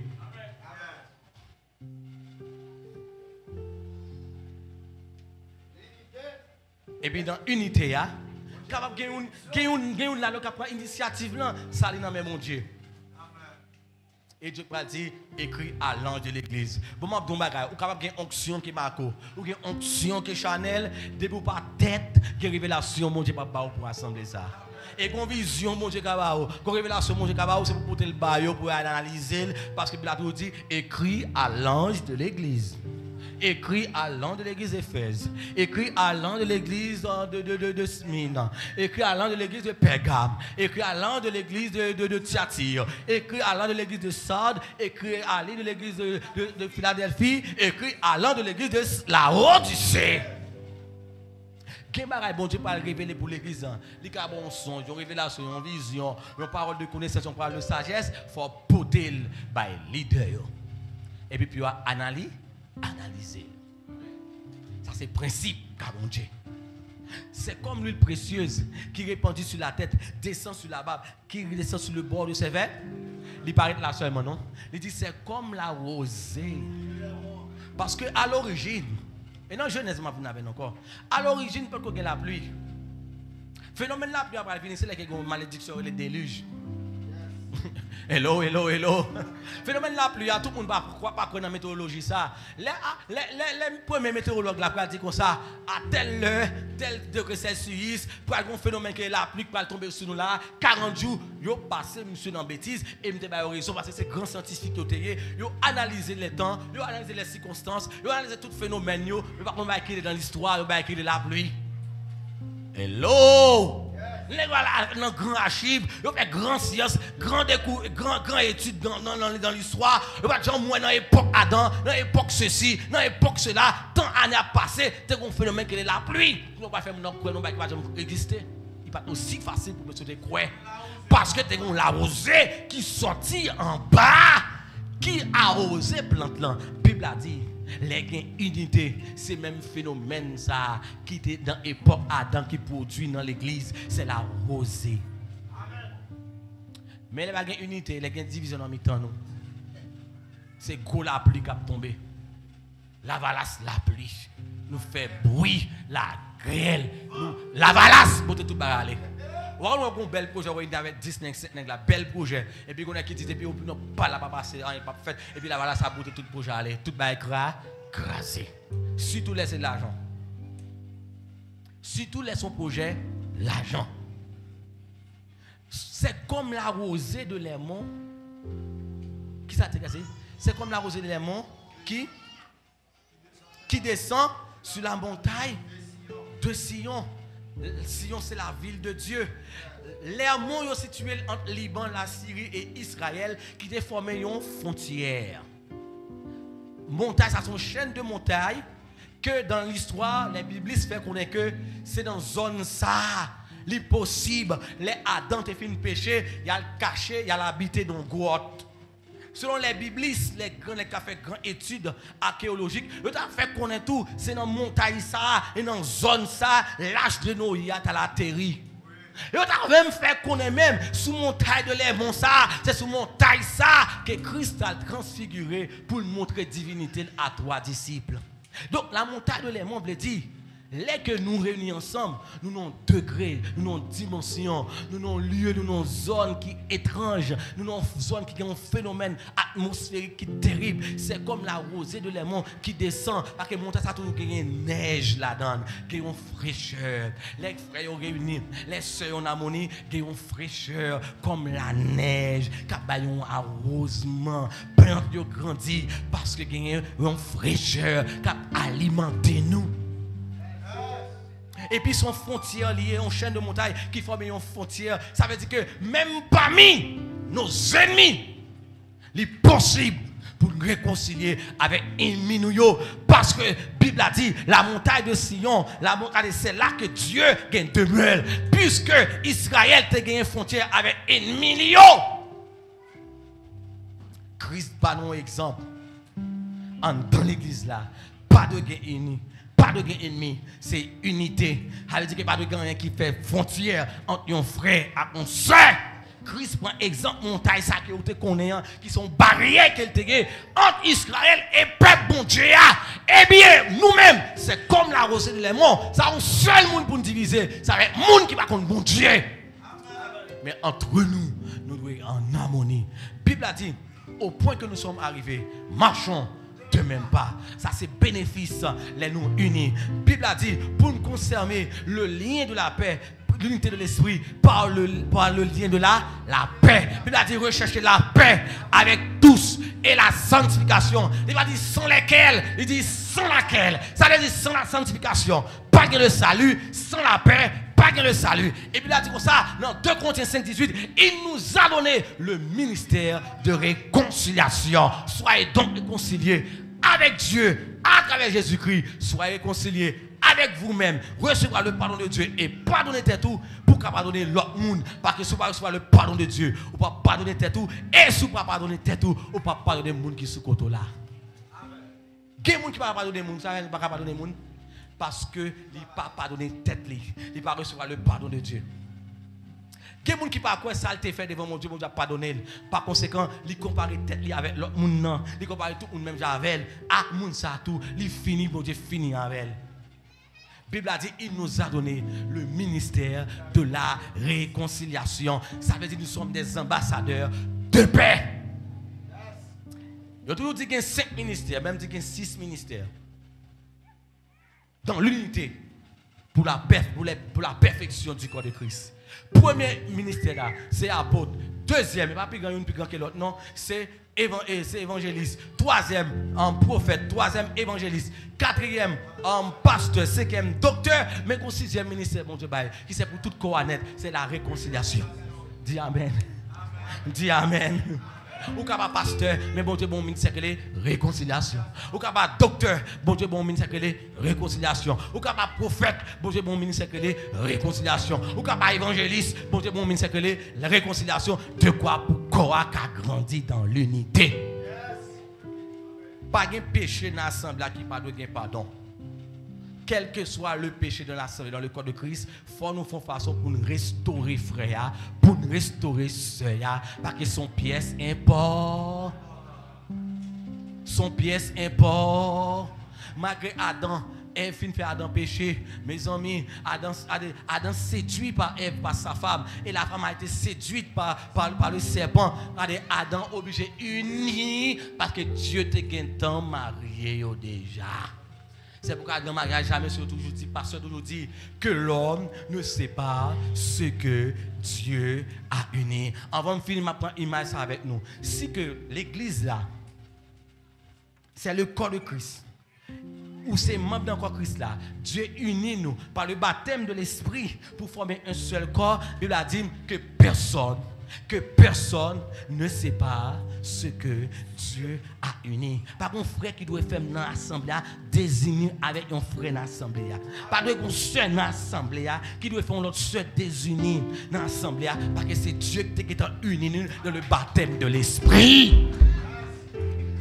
Et puis dans l'unité, capable de prendre initiative là, ça dans mon Dieu. Et Dieu va dire écrit à l'ange de l'église. Bon moi don bagay, ou capable de onction qui Marco, ou une onction qui Chanel, depuis pas tête, qui révélation mon Dieu papa pour assembler ça. Et qu'on vision mon Dieu kabao, qu'on révélation mon Dieu kabao, c'est pour porter le bail pour analyser parce que Platon dit écrit à l'ange de l'église. Écrit à l'ange de l'église d'Éphèse, écrit à l'ange de l'église de Smyrne, écrit à l'ange de l'église de Pergame, écrit à l'ange de l'église de Thyatire, écrit à l'ange de l'église de Sardes, écrit à l'ange de l'église de Philadelphie, écrit à l'ange de l'église de Laodicée. Quel bagage bon Dieu pas révéler pour l'église? Il y a un songe, une révélation, une vision, une parole de connaissance, une parole de sagesse, il faut porter par leader. Et puis analyser. Ça c'est le principe, mon Dieu. C'est comme l'huile précieuse qui répandue sur la tête, descend sur la barbe, qui descend sur le bord de ses vêtements. Il paraît là seulement, non? Il dit c'est comme la rosée. Parce que à l'origine, et non Genèse vous n'avez encore, à l'origine, peut qu'il y ait la pluie. Phénomène la pluie après venir, c'est là qu'il y a une malédiction et le déluge. Hello. Phénomène la pluie, tout le monde ne croit pas qu'on a la météorologie ça. Les premiers météorologues là dit comme ça, à tel heure, tel degré Celsius, pour un phénomène que la pluie va tomber sur nous là, 40 jours, yo passé monsieur dans bêtise et me débat raison parce que c'est grand scientifique qui yo analyser les temps, yo analyser les circonstances, yo analyser tout phénomène yo, mais par contre va écrire dans l'histoire, yo va écrire de la pluie. Hello. Dans grand archive, il y a grand science, grand étude dans l'histoire. Il y a des moi dans l'époque Adam, dans l'époque ceci, dans l'époque cela, tant d'années a passé, c'est un phénomène qui est la pluie. Nous ne pouvons pas faire quoi, nous ne pouvons pas exister. Il n'est pas aussi facile pour me sauter quoi. Parce que tu as la rosée qui sortit en bas, qui arrose plante là. Bible a dit les unité, c'est même phénomène ça qui était dans l'époque Adam qui produit dans l'église, c'est la rosée. Mais les gain unité, les gain division en mi-temps nous. C'est gros la pluie qui a tombé. La valasse la pluie nous fait bruit, la grêle, la valasse pour tout bagarre. On a un bel projet, on a avec 10 5 nèg la bel projet et puis on a qui dit et puis on n'a pas la pas passer, rien pas fait et puis la valasse a bouté tout le projet aller, tout va écraser. Surtout laisser de l'argent. Surtout laisser son projet l'argent. C'est comme la rosée de Lémon. Qui ça t'est cassé? C'est comme la rosée de Lémon qui descend sur la montagne de Sion. Sion, c'est la ville de Dieu. Lémon est situé entre Liban, la Syrie et Israël qui ont formé une frontière. Montagne, ça sont une chaîne de montagnes que dans l'histoire, les biblistes font connaître que c'est dans une zone ça. L'impossible, les Adam te fait péché, il y a le caché, il y a l'habité dans grotte. Selon les biblistes, les qui ont fait grandes études archéologiques, ils ont fait connaître tout, c'est dans montagne ça et dans zone ça, l'âge de Noé à la terre. Ils ont même fait connaître même sous montagne de Lémon ça, c'est sous montagne ça que Christ a transfiguré pour montrer divinité à trois disciples. Donc la montagne de Lémon veut dire les que nous réunissons ensemble, nous avons degrés, nous avons dimensions, nous avons lieux, nous avons zones qui sont étranges, nous avons zones qui ont un phénomène atmosphérique qui est terrible. C'est comme la rosée de Lémon qui descend, parce que montagne ça toujours qu'il y a une neige là-dedans, qu'il y a une fraîcheur. Les frères ont réunis, les sœurs en harmonie, qu'il y a une fraîcheur comme la neige, qui a un arrosement, plante qui grandit parce qu'il y a une fraîcheur qui a alimenté nous. Et puis son frontière liée, une chaîne de montagne qui forme une frontière. Ça veut dire que même parmi nos ennemis, il est possible pour nous réconcilier avec ennemis nous. Parce que la Bible a dit, la montagne de Sion, la montagne, c'est là que Dieu gagne demeure. Puisque Israël a gagné une frontière avec ennemis. Christ pas un exemple. Dans l'église là, pas de gain ennemi. Pas de gain ennemi, c'est unité. Ça veut dire qu'il n'y a pas de gain qui fait frontière entre un frère et un soeur. Christ prend exemple montagne ça qui sont barrières qu'elle te entre Israël et peuple bon Dieu. Eh bien, nous-mêmes, c'est comme la rosée de Lémon. Ça a un seul monde pour nous diviser. Ça va être monde qui va contre bon Dieu. Mais entre nous, nous devons être en harmonie. La Bible a dit, au point que nous sommes arrivés, marchons de même pas. Ça c'est bénéfice les nous unis. La Bible a dit pour nous conserver le lien de la paix, l'unité de l'esprit par le lien de la paix. La Bible a dit rechercher la paix avec tous et la sanctification. Il va dire sans lesquels, il dit sans laquelle. Ça veut dire sans la sanctification, pas de le salut, sans la paix. Pas de le salut. Et puis il a dit comme ça, dans 2 Corinthiens 5, 18, il nous a donné le ministère de réconciliation. Soyez donc réconciliés avec Dieu, à travers Jésus-Christ. Soyez réconciliés avec vous-même. Recevoir le pardon de Dieu et pardonner tout pour pardonner l'autre monde. Parce que si vous ne recevoir le pardon de Dieu, vous ne pouvez pas pardonner tout. Et si vous ne pouvez pas pardonner tout, vous ne pouvez pas pardonner les gens qui sont côté là. Il y a des gens qui ne peuvent pas pardonner les gens, ça ne peut pas pardonner les gens. Parce que il n'a pas pardonné tête, il n'a pas recevoir le pardon de Dieu. Il y a des gens qui ne peuvent pas ça fait devant mon Dieu, mon Dieu a pardonné. Par conséquent, il compare tête avec l'autre monde, il compare tout le monde même avec ah moun ça tout, il finit mon Dieu finit avec elle. La Bible a dit il nous a donné le ministère de la réconciliation. Ça veut dire que nous sommes des ambassadeurs de paix. Il y a toujours dit qu'il y a 5 ministères, même dit qu'il y a 6 ministères. Dans l'unité pour la perfection du corps de Christ. Premier ministère là, c'est apôtre. Deuxième, pas plus grand que l'autre, non, c'est évangéliste. Troisième, prophète. Troisième, évangéliste. Quatrième, pasteur. Cinquième, docteur. Mais le sixième ministère, mon Dieu, qui c'est pour tout corps net, c'est la réconciliation. Dis amen. Dis amen. Ou capable pasteur, mais bon Dieu bon ministère que les réconciliation. Ou capable docteur, bon Dieu bon ministère que les réconciliation. Ou capable prophète, bon Dieu bon ministère que les réconciliation. Ou capable évangéliste, bon Dieu bon ministère que les réconciliation. De quoi pour corps qui a grandi dans l'unité. Pas de péché dans l'assemblée qui pas de pardon. Quel que soit le péché dans l'assemblée, dans le corps de Christ, il faut nous faire façon pour nous restaurer frère, pour nous restaurer sœur, parce que son pièce importe. Son pièce importe. Malgré Adam, Ève fait Adam péché. Mes amis, Adam séduit par Ève, par sa femme. Et la femme a été séduite par le serpent. Adam obligé uni parce que Dieu te gagne tant marié déjà. C'est pourquoi dans le mariage, jamais toujours dit, pasteur toujours dit que l'homme ne sait pas ce que Dieu a uni. Avant de finir, je prends une image avec nous. Si que l'église là, c'est le corps de Christ, ou c'est membre d'un corps Christ là, Dieu unit nous par le baptême de l'esprit pour former un seul corps. Il a dit que personne ne sait pas ce que Dieu a uni. Par contre, frère qui doit faire dans l'assemblée, désigner avec un frère dans l'assemblée. Pas de un soeur dans l'assemblée qui doit faire l'autre soeur désunie dans l'assemblée. Parce que c'est Dieu qui est uni dans le baptême de l'esprit.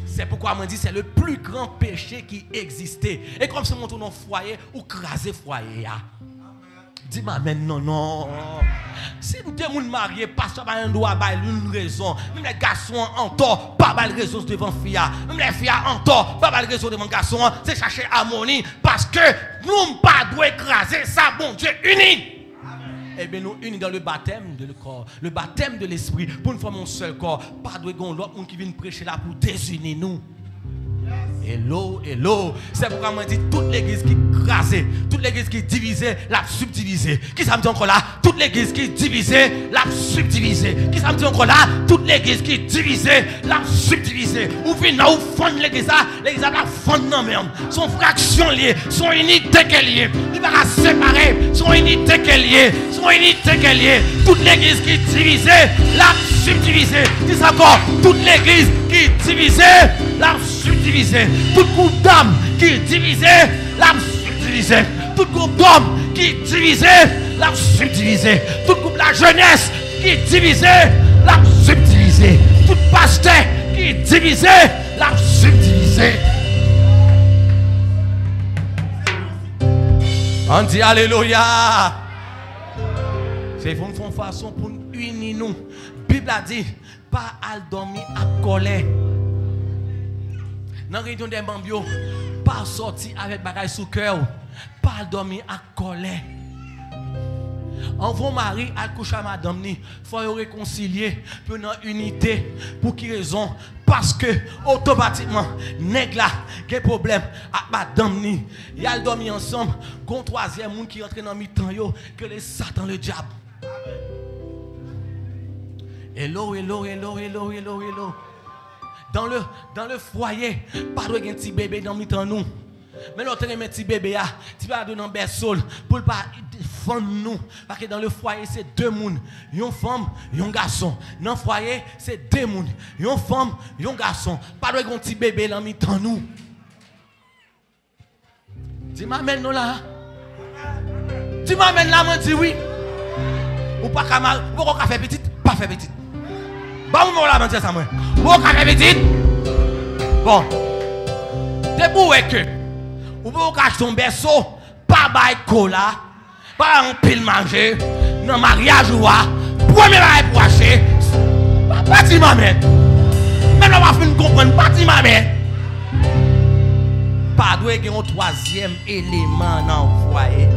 C'est pourquoi on dit c'est le plus grand péché qui existait. Et comme si on tourne dans le foyer ou craser foyer. Dis-moi, mais non. Si nous sommes mariés, pas un droit à une raison. Même les garçons en tort, pas de raison devant les filles. Même les filles en tort, pas de raison devant les garçons. C'est chercher harmonie parce que nous ne pas doit écraser ça, bon Dieu, unis. Eh bien, nous unis dans le baptême de le corps, le baptême de l'esprit, pour nous former un seul corps. Pas de l'autre monde qui vient prêcher là pour désunir nous. Hello. C'est pourquoi on dit toute l'église qui crasée, toute l'église qui divisée, la subdivisée. Qui ça me dit encore là? Toute l'église qui divisée, la subdivisée. Qui ça me dit encore là? Toute l'église qui divisée, la subdivisée. Ou venez ou fondre l'église là, l'église la fondre non même. Son fraction liée, son unité qu'elle liée. Il va la séparer, son unité qu'elle liée, son unité qu'elle liée. Toute l'église qui divisée, la subdivisée. Dis encore, toute l'église qui divisée, la subdivisée. Tout groupe d'âmes qui est divisé, l'âme subdivisée. Tout groupe d'hommes qui est divisé, l'âme subdivisée. Tout groupe de la jeunesse qui est divisé, l'âme subdivisée. Tout pasteur qui est divisé, l'âme subdivisée. On dit Alléluia. C'est une façon pour nous unir nous. La Bible a dit, pas à dormir à colère. Dans la réunion des bambio, pas sortir avec bagaille sous cœur, pas dormir à colère. En vos maris à coucher à madame ni, faut réconcilier pour une unité. Pour qui raison? Parce que automatiquement, nèg là, qui problème avec madame ni, y a dormi ensemble, qu'on troisième monde qui rentre dans mi-temps yo, que les Satan le diable. Hello. Dans le foyer, pas de petit bébé dans le nous. Mais l'autre un petit bébé, tu vas donner un berceau pour ne pas défendre nous. Parce que dans le foyer, c'est deux personnes. Une femme, un garçon. Dans le foyer, c'est deux personnes. Une femme, un garçon. Pas de petit bébé dans le nous. Tu m'amènes nous là. Tu m'amènes là, moi dis oui. Ou pas qu'à faire petite, pas faire petite. Bon, on va dire ça, moi. Bon, quand même, dit. Bon. C'est pour que. Ou pour cacher ton berceau, pas bail cola, pas un pile manger, dans mariage ou à, premier bail pour acheter. Pas dit maman. Même on va finir comprendre, pas dit maman. Pas doué qu'il y a un troisième élément dans le foyer.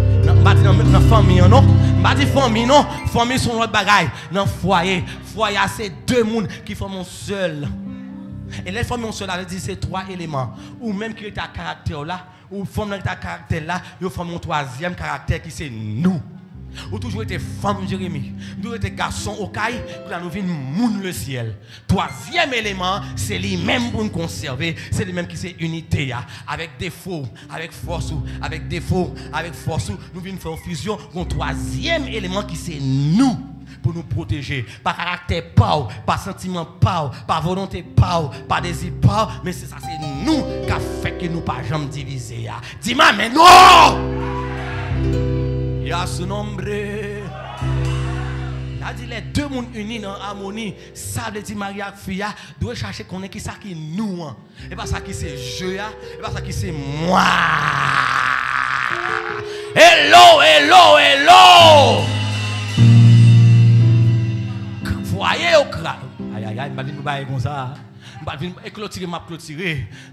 Pas dit dans la famille, non? Pas dit famille, non? Famille sont l'autre bagaille. Dans le foyer. Foyer, c'est deux personnes qui forment un seul. Et les familles sont là, dit c'est trois éléments. Ou même qui est à caractère là, ou forme dans ta caractère là, ils forment un troisième caractère qui c'est nous. Ou toujours été femme Jérémie, toujours été garçon au caille, pour la nous vient moun le ciel. Troisième élément, c'est lui-même pour nous conserver, c'est lui-même qui c'est unité avec défaut, avec force, avec défaut, avec force, nous venons faire fusion. Un troisième élément qui c'est nous. Pour nous protéger, par caractère par sentiment par volonté par désir mais c'est ça, c'est nous qui a fait que nous pas jamais diviser. Dis-moi mais non. Il y a ce nombre. Ça dit les deux mondes unis dans harmonie. Ça veut dire Maria et fille doit chercher qu'on est qui ça qui nous. Et pas ça qui c'est je, et pas ça qui c'est moi. Hello, hello, hello. Voyez au crâne. Aïe aïe aïe, je ne vais pas comme ça. Je ne vais pas clôturer, je vais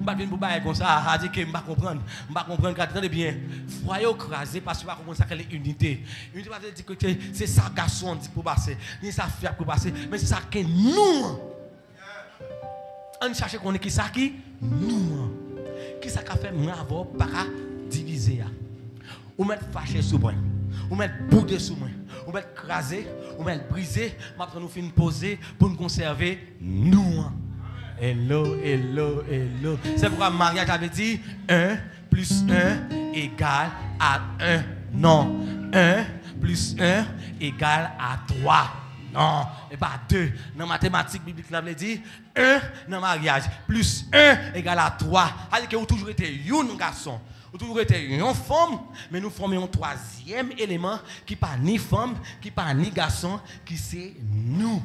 pas clôturer comme ça. Je dis que je ne vais pas comprendre. Je ne vais pas comprendre. Attendez bien. Voyez au crasé parce que je ne vais pas comprendre ça qu'elle est unité. Unité, ça veut dire que c'est ça garçon dit pour passer. Ni ça fait pour passer. Mais c'est ça que nous. On cherche qu'on est qui ça qui nous. Qui ça qu'a fait moi avoir pas diviser. Ou mettre fâché sous moi. Ou mettre boudé sous moi. Ou mettre crasé. Ou mettre brisé. Maintenant nous finissons poser pour nous conserver nous. Hello, hello, hello. C'est pourquoi mariage avait dit 1 plus 1 égale à 1. Non. 1 plus 1 égale à 3. Non. Et pas 2. Dans la mathématique biblique, il avait dit 1 dans le mariage plus 1 égale à 3. C'est-à-dire que vous toujours été un garçon. Vous toujours été une femme. Mais nous formons un troisième élément qui n'est pas ni femme, qui n'est pas ni garçon, qui c'est nous.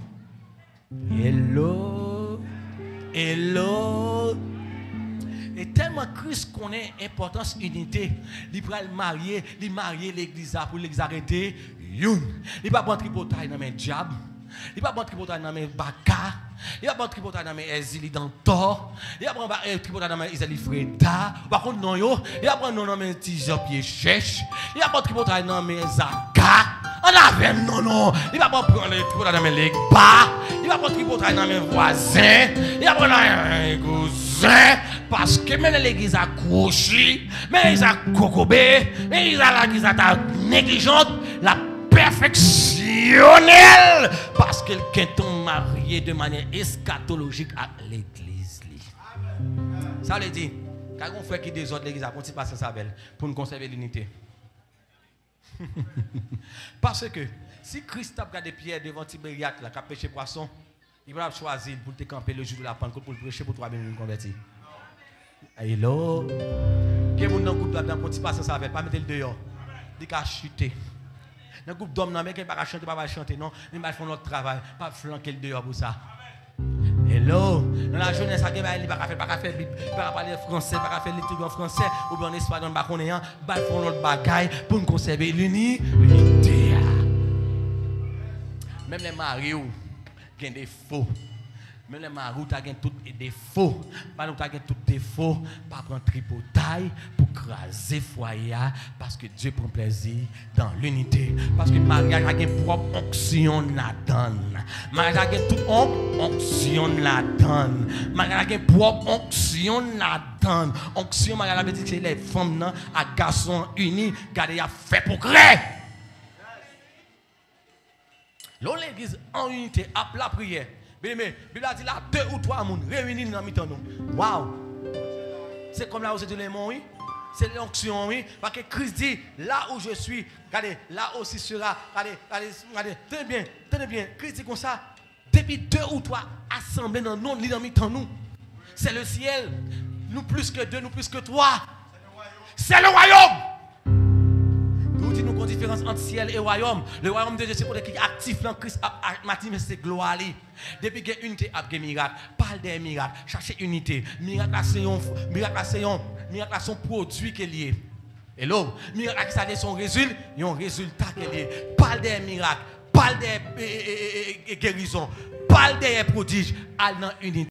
Hello. Hello. Et tellement Christ connaît l'importance unité. Il peut marier l'église pour l'église arrêter. Il ne va pas prendre tripotaille dans mes diables. Il ne va pas prendre tripotaille dans mes baka. Il va pas prendre tripotaille dans mes exili dans tort. Il va prendre tripotaille dans mes isali freda. Par contre non yo, il va prendre non dans mes petits pieds chèches. Il va prendre tripotaille dans mes zaka. On a même non. Il va pas prendre les tripotailles dans mes legs bas. Il va prendre tripotailles dans mes voisins. Il va prendre un cousin. Parce que même l'église a couché, mais l'église a cocobé, mais l'église a négligente, la perfectionnelle. Parce qu'elle est mariée de manière eschatologique à l'église. Ça veut dire, quand on fait qui désordre l'église, on continue passer sa belle pour nous conserver l'unité. Parce que si Christ a gardé Pierre devant Tibériade, qui a pêché poisson, il va choisir pour te camper le jour de la Pentecôte pour prêcher pour toi même convertir. Hello. Qui est mon dans le groupe d'homme quand tu passes ça avec pas mettre le dehors. Il a chuté. Dans le groupe d'hommes non mais qui pas chanter pas chanter non, il va faire notre travail, pas flanquer le dehors pour ça. Hello. Dans la jeunesse ça il va pas faire Bible, pas parler français, pas faire l'étude en français ou bien en espagnol pas connaît, pas faire notre bagaille pour nous conserver l'unité. Même les maris ont des défauts. Même les maris ont tous des défauts. Pas nous avons tous des défauts. Pas prendre tripotaille pour craser foyer. Parce que Dieu prend plaisir dans l'unité. Parce que le mariage a une propre onction la donne. Mariage a une toute onction la donne. Mariage a une propre onction la donne. Onction, mariage veut dire que c'est les femmes à garçons unis. Gardez à fait pour créer. L'église en unité, à la prière. Mais, Bible a dit là, 2 ou 3 personnes réunis dans le temps. Waouh! C'est comme là où c'est les mots, oui? C'est l'onction, oui? Parce que Christ dit, là où je suis, regardez, là aussi sera. Regardez, tenez bien. Christ dit comme ça, depuis 2 ou 3 assemblés dans nous, nous. C'est le ciel. Nous plus que 2, nous plus que 3. C'est le royaume. Nous disons qu'on différence entre ciel et royaume. Le royaume de Dieu, c'est pour les qui est actif dans Christ, mais c'est gloire. Depuis qu'il y a unité, il y a des miracles. Parle des miracles. Cherchez unité. Miracle, c'est un produit qui est lié. Hello. Miracle, ça son résultat. Il y a un résultat qui est lié. Parle des miracles. Parle des guérisons. Parle des prodiges. Al dans unité.